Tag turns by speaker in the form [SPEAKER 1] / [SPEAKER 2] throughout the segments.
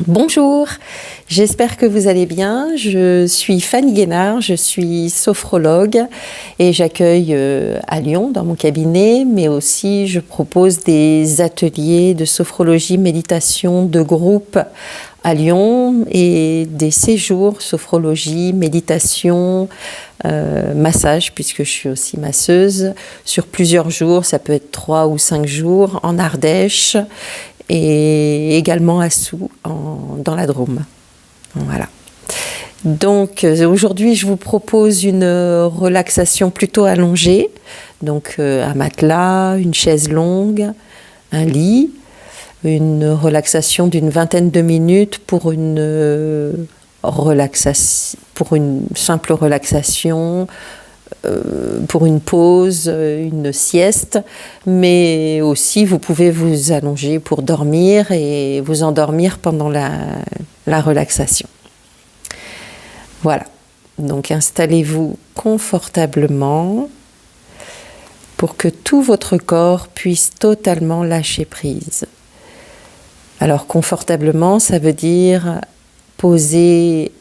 [SPEAKER 1] Bonjour, j'espère que vous allez bien. Je suis Fanny Guénard, je suis sophrologue et j'accueille à Lyon dans mon cabinet, mais aussi je propose des ateliers de sophrologie, méditation de groupe à Lyon et des séjours sophrologie, méditation, massage, puisque je suis aussi masseuse, sur plusieurs jours, ça peut être 3 ou 5 jours en Ardèche et également à Soux, dans la Drôme. Voilà. Donc aujourd'hui, je vous propose une relaxation plutôt allongée, donc un matelas, une chaise longue, un lit, une relaxation d'une vingtaine de minutes pour une simple relaxation, pour une pause, une sieste, mais aussi vous pouvez vous allonger pour dormir et vous endormir pendant la relaxation. Voilà, donc installez-vous confortablement pour que tout votre corps puisse totalement lâcher prise. Alors confortablement, ça veut dire poser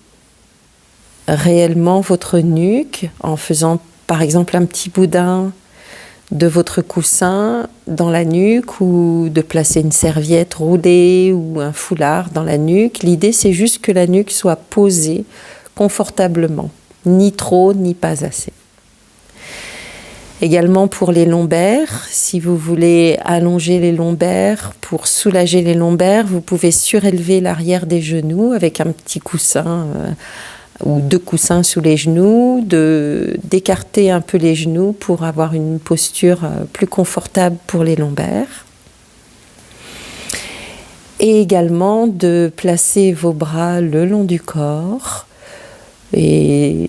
[SPEAKER 1] réellement votre nuque en faisant par exemple un petit boudin de votre coussin dans la nuque ou de placer une serviette roulée ou un foulard dans la nuque. L'idée, c'est juste que la nuque soit posée confortablement, ni trop ni pas assez. Également pour les lombaires, si vous voulez allonger les lombaires, pour soulager les lombaires, vous pouvez surélever l'arrière des genoux avec un petit coussin ou 2 coussins sous les genoux, d'écarter un peu les genoux pour avoir une posture plus confortable pour les lombaires. Et également de placer vos bras le long du corps. Et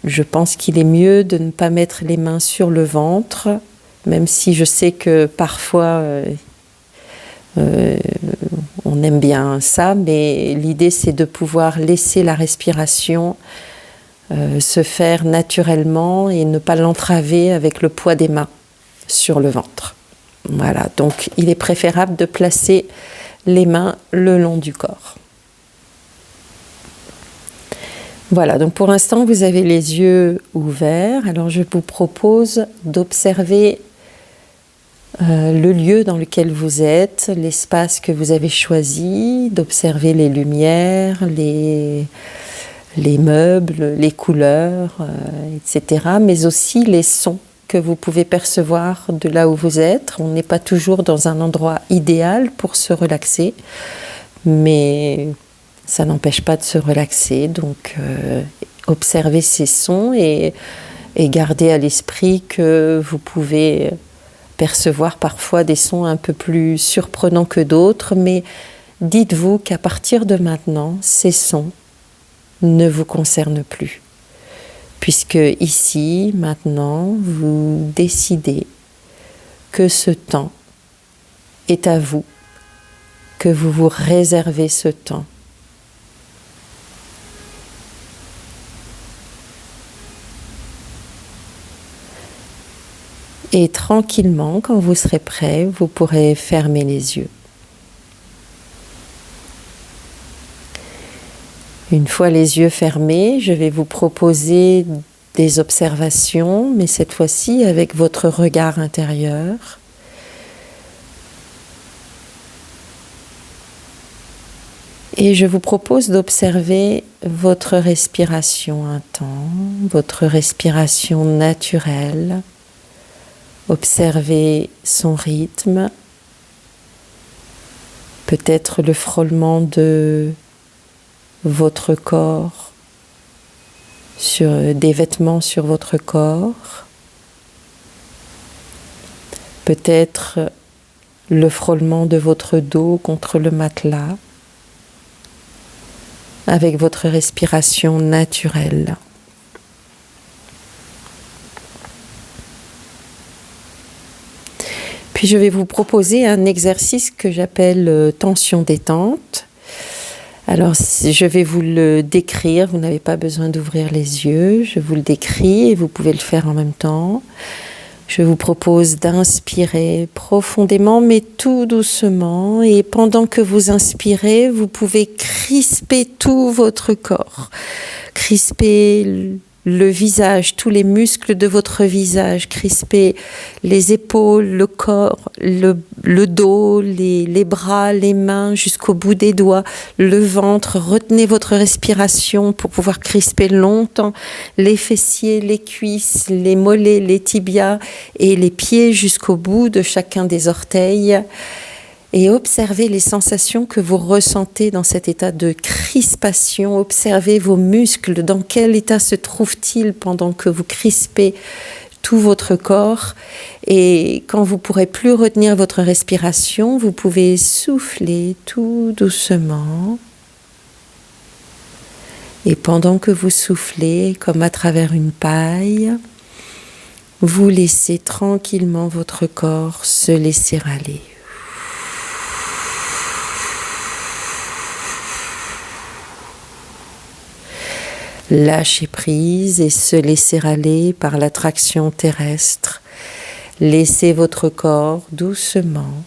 [SPEAKER 1] je pense qu'il est mieux de ne pas mettre les mains sur le ventre, même si je sais que parfois on aime bien ça, mais l'idée c'est de pouvoir laisser la respiration se faire naturellement et ne pas l'entraver avec le poids des mains sur le ventre. Voilà, donc il est préférable de placer les mains le long du corps. Voilà, donc pour l'instant vous avez les yeux ouverts, alors je vous propose d'observer le lieu dans lequel vous êtes, l'espace que vous avez choisi, d'observer les lumières, les meubles, les couleurs, etc. Mais aussi les sons que vous pouvez percevoir de là où vous êtes. On n'est pas toujours dans un endroit idéal pour se relaxer, mais ça n'empêche pas de se relaxer. Donc observez ces sons et gardez à l'esprit que vous pouvez percevoir parfois des sons un peu plus surprenants que d'autres, mais dites-vous qu'à partir de maintenant, ces sons ne vous concernent plus. Puisque ici, maintenant, vous décidez que ce temps est à vous, que vous vous réservez ce temps. Et tranquillement, quand vous serez prêt, vous pourrez fermer les yeux. Une fois les yeux fermés, je vais vous proposer des observations, mais cette fois-ci avec votre regard intérieur. Et je vous propose d'observer votre respiration un temps, votre respiration naturelle. Observez son rythme, peut-être le frôlement de votre corps sur des vêtements sur votre corps, peut-être le frôlement de votre dos contre le matelas, avec votre respiration naturelle. Puis je vais vous proposer un exercice que j'appelle tension détente. Alors je vais vous le décrire, vous n'avez pas besoin d'ouvrir les yeux, je vous le décris et vous pouvez le faire en même temps. Je vous propose d'inspirer profondément, mais tout doucement. Et pendant que vous inspirez, vous pouvez crisper tout votre corps. Crisper le visage, tous les muscles de votre visage. Crisper les épaules, le corps, le dos, les bras, les mains, jusqu'au bout des doigts, le ventre. Retenez votre respiration pour pouvoir crisper longtemps les fessiers, les cuisses, les mollets, les tibias et les pieds jusqu'au bout de chacun des orteils. Et observez les sensations que vous ressentez dans cet état de crispation. Observez vos muscles, dans quel état se trouvent-ils pendant que vous crispez tout votre corps. Et quand vous ne pourrez plus retenir votre respiration, vous pouvez souffler tout doucement. Et pendant que vous soufflez, comme à travers une paille, vous laissez tranquillement votre corps se laisser aller. Lâcher prise et se laisser aller par l'attraction terrestre. Laissez votre corps doucement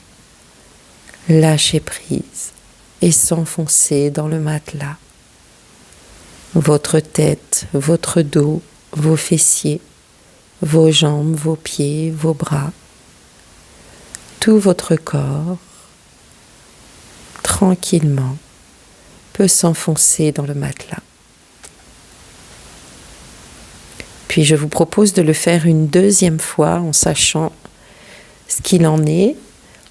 [SPEAKER 1] lâcher prise et s'enfoncer dans le matelas. Votre tête, votre dos, vos fessiers, vos jambes, vos pieds, vos bras, tout votre corps, tranquillement, peut s'enfoncer dans le matelas. Puis je vous propose de le faire une deuxième fois en sachant ce qu'il en est,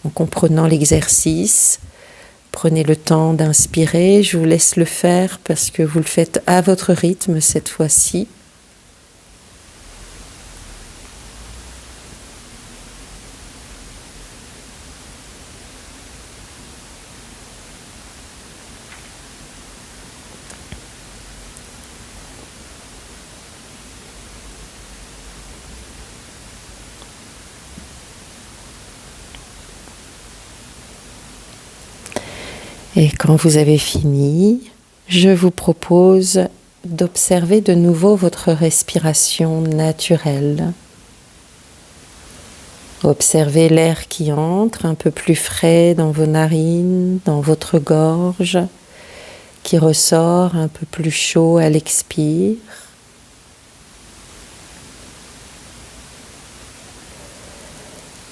[SPEAKER 1] en comprenant l'exercice. Prenez le temps d'inspirer, je vous laisse le faire parce que vous le faites à votre rythme cette fois-ci. Et quand vous avez fini, je vous propose d'observer de nouveau votre respiration naturelle. Observez l'air qui entre un peu plus frais dans vos narines, dans votre gorge, qui ressort un peu plus chaud à l'expire.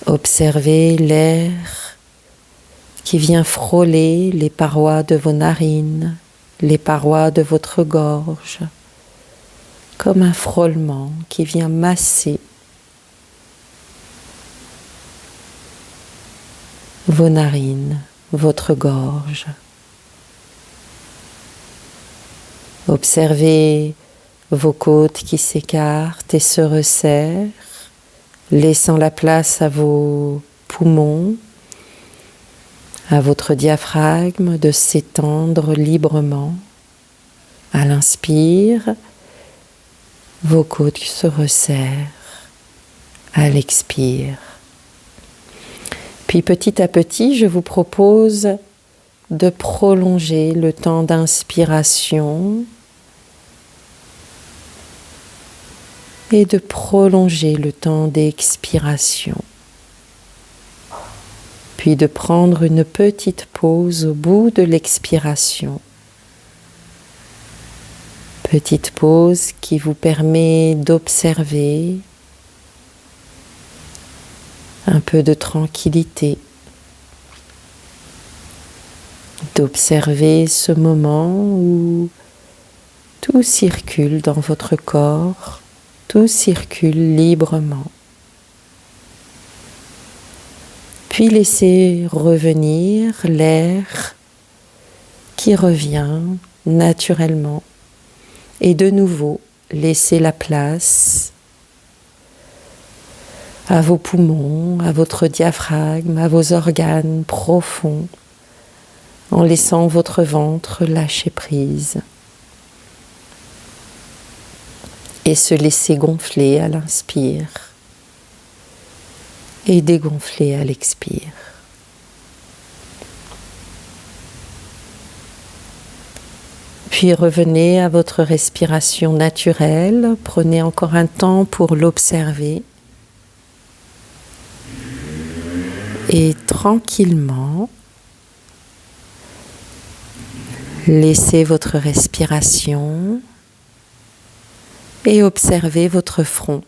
[SPEAKER 1] Observez l'air qui vient frôler les parois de vos narines, les parois de votre gorge, comme un frôlement qui vient masser vos narines, votre gorge. Observez vos côtes qui s'écartent et se resserrent, laissant la place à vos poumons, à votre diaphragme de s'étendre librement. À l'inspire, vos côtes se resserrent. À l'expire. Puis petit à petit, je vous propose de prolonger le temps d'inspiration et de prolonger le temps d'expiration. Puis de prendre une petite pause au bout de l'expiration. Petite pause qui vous permet d'observer un peu de tranquillité, d'observer ce moment où tout circule dans votre corps, tout circule librement. Puis laissez revenir l'air qui revient naturellement et de nouveau laissez la place à vos poumons, à votre diaphragme, à vos organes profonds en laissant votre ventre lâcher prise et se laisser gonfler à l'inspire et dégonfler à l'expire. Puis revenez à votre respiration naturelle, prenez encore un temps pour l'observer. Et tranquillement, laissez votre respiration et observez votre front.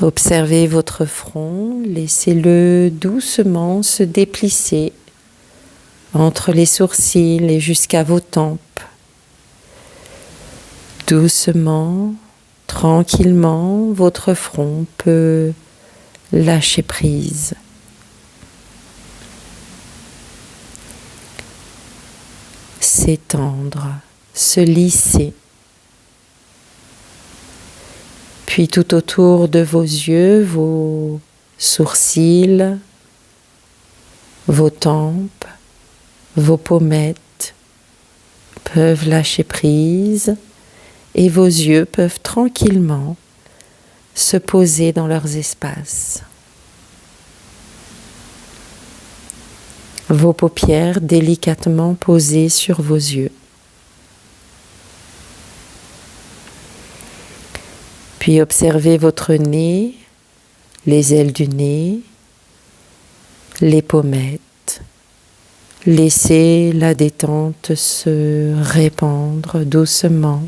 [SPEAKER 1] Observez votre front, laissez-le doucement se déplisser entre les sourcils et jusqu'à vos tempes. Doucement, tranquillement, votre front peut lâcher prise. S'étendre, se lisser. Puis tout autour de vos yeux, vos sourcils, vos tempes, vos pommettes peuvent lâcher prise et vos yeux peuvent tranquillement se poser dans leurs espaces. Vos paupières délicatement posées sur vos yeux. Puis observez votre nez, les ailes du nez, les pommettes. Laissez la détente se répandre doucement.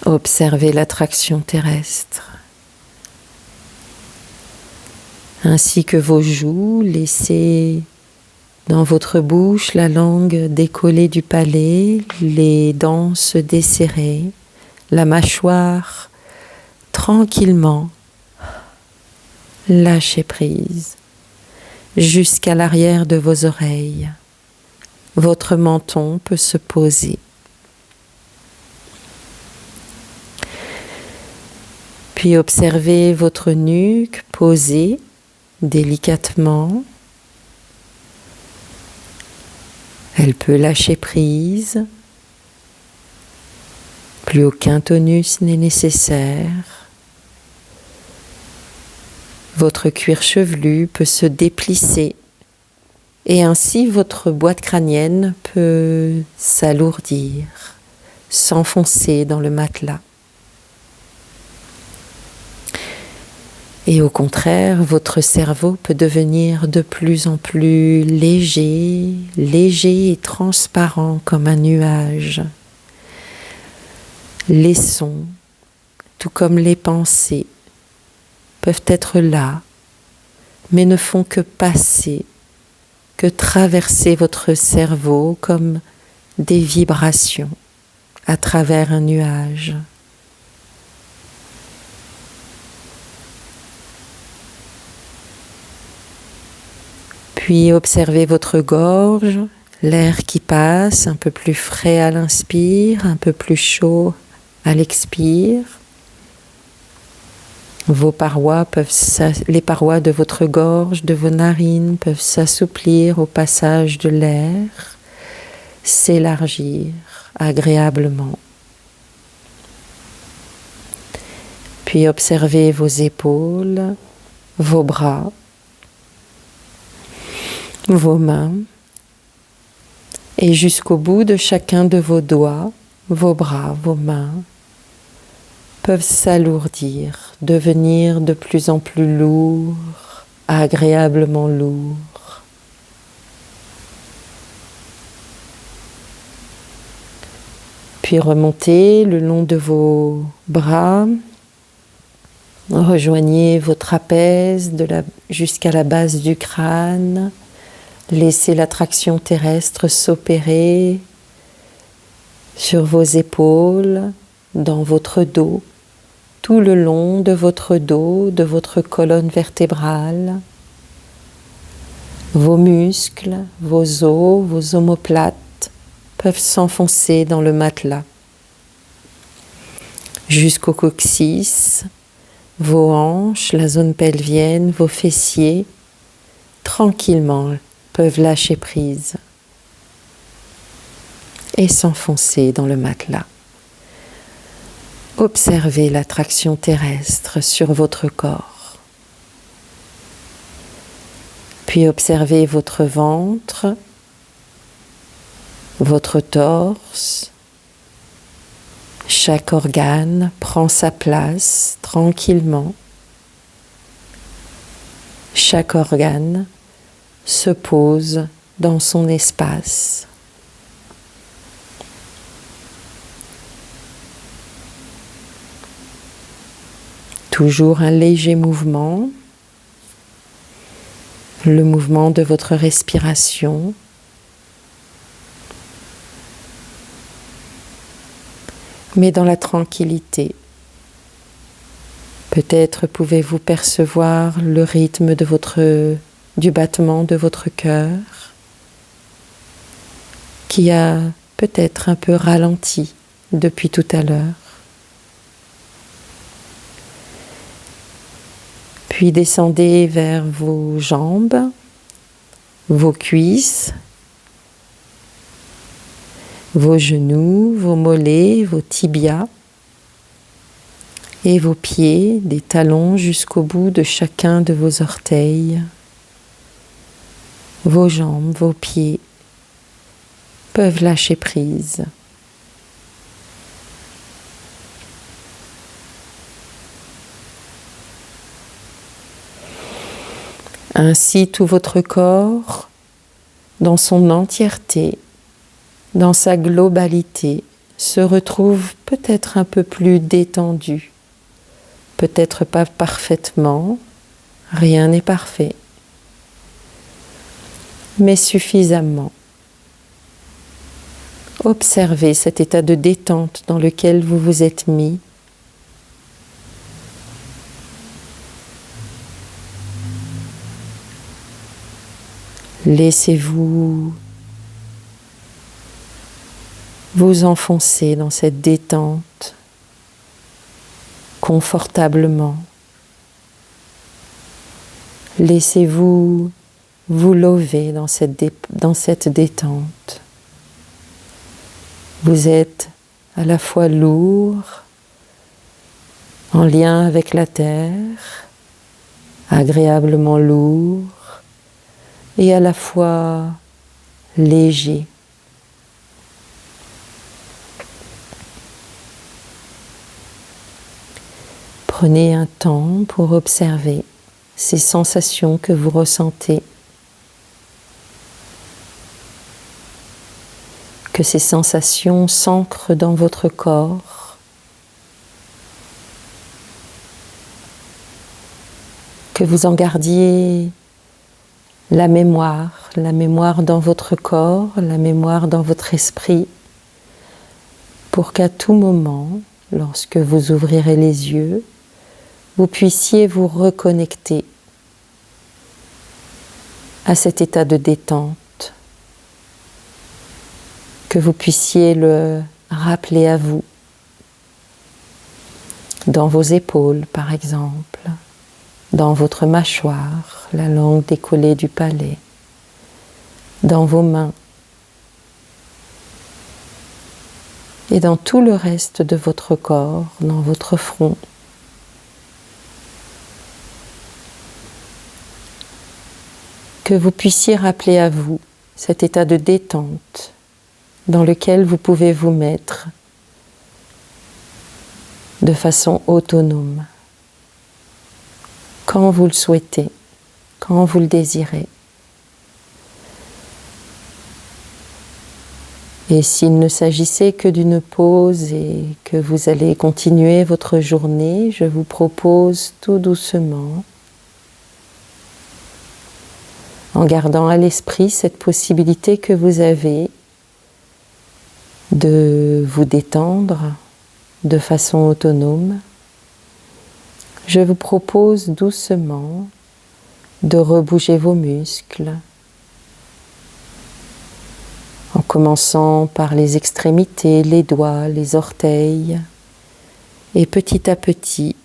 [SPEAKER 1] Observez l'attraction terrestre. Ainsi que vos joues, laissez dans votre bouche la langue décollée du palais, les dents se desserrer, la mâchoire tranquillement lâcher prise jusqu'à l'arrière de vos oreilles. Votre menton peut se poser. Puis observez votre nuque posée délicatement. Elle peut lâcher prise. Plus aucun tonus n'est nécessaire. Votre cuir chevelu peut se déplisser et ainsi votre boîte crânienne peut s'alourdir, s'enfoncer dans le matelas. Et au contraire, votre cerveau peut devenir de plus en plus léger, léger et transparent comme un nuage. Les sons, tout comme les pensées, peuvent être là, mais ne font que passer, que traverser votre cerveau comme des vibrations à travers un nuage. Puis observez votre gorge, l'air qui passe, un peu plus frais à l'inspire, un peu plus chaud à l'expire. Les parois de votre gorge, de vos narines peuvent s'assouplir au passage de l'air, s'élargir agréablement. Puis observez vos épaules, vos bras, vos mains et jusqu'au bout de chacun de vos doigts, vos bras, vos mains peuvent s'alourdir, devenir de plus en plus lourds, agréablement lourds. Puis remontez le long de vos bras, rejoignez vos trapèzes jusqu'à la base du crâne. Laissez l'attraction terrestre s'opérer sur vos épaules, dans votre dos, tout le long de votre dos, de votre colonne vertébrale. Vos muscles, vos os, vos omoplates peuvent s'enfoncer dans le matelas. Jusqu'au coccyx, vos hanches, la zone pelvienne, vos fessiers, tranquillement peuvent lâcher prise et s'enfoncer dans le matelas. Observez l'attraction terrestre sur votre corps. Puis observez votre ventre, votre torse, Chaque organe prend sa place tranquillement. Chaque organe se pose dans son espace. Toujours un léger mouvement, le mouvement de votre respiration. Mais dans la tranquillité. Peut-être pouvez-vous percevoir le rythme du battement de votre cœur qui a peut-être un peu ralenti depuis tout à l'heure. Puis descendez vers vos jambes, vos cuisses, vos genoux, vos mollets, vos tibias et vos pieds, des talons jusqu'au bout de chacun de vos orteils. Vos jambes, vos pieds peuvent lâcher prise. Ainsi, tout votre corps, dans son entièreté, dans sa globalité, se retrouve peut-être un peu plus détendu. Peut-être pas parfaitement, rien n'est parfait, mais suffisamment. Observez cet état de détente dans lequel vous vous êtes mis. Laissez-vous vous enfoncer dans cette détente confortablement. Laissez-vous vous lever dans cette détente. Vous êtes à la fois lourd, en lien avec la terre, agréablement lourd, et à la fois léger. Prenez un temps pour observer ces sensations que vous ressentez, que ces sensations s'ancrent dans votre corps, que vous en gardiez la mémoire dans votre corps, la mémoire dans votre esprit, pour qu'à tout moment, lorsque vous ouvrirez les yeux, vous puissiez vous reconnecter à cet état de détente, que vous puissiez le rappeler à vous, dans vos épaules par exemple, dans votre mâchoire, la langue décollée du palais, dans vos mains et dans tout le reste de votre corps, dans votre front. Que vous puissiez rappeler à vous cet état de détente dans lequel vous pouvez vous mettre de façon autonome, quand vous le souhaitez, quand vous le désirez. Et s'il ne s'agissait que d'une pause et que vous allez continuer votre journée, je vous propose tout doucement, en gardant à l'esprit cette possibilité que vous avez de vous détendre de façon autonome, je vous propose doucement de rebouger vos muscles, en commençant par les extrémités, les doigts, les orteils, et petit à petit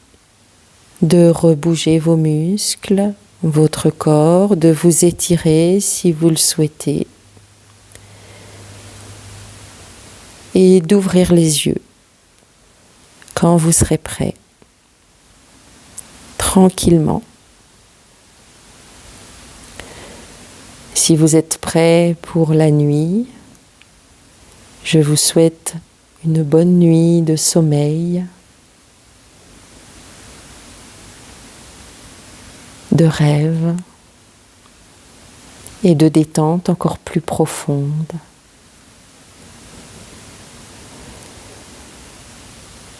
[SPEAKER 1] de rebouger vos muscles, votre corps, de vous étirer si vous le souhaitez, et d'ouvrir les yeux quand vous serez prêt, tranquillement. Si vous êtes prêt pour la nuit, je vous souhaite une bonne nuit de sommeil, de rêve et de détente encore plus profonde.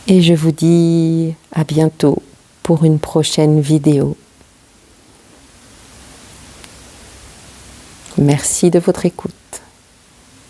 [SPEAKER 1] Et je vous dis à bientôt pour une prochaine vidéo. Merci de votre écoute.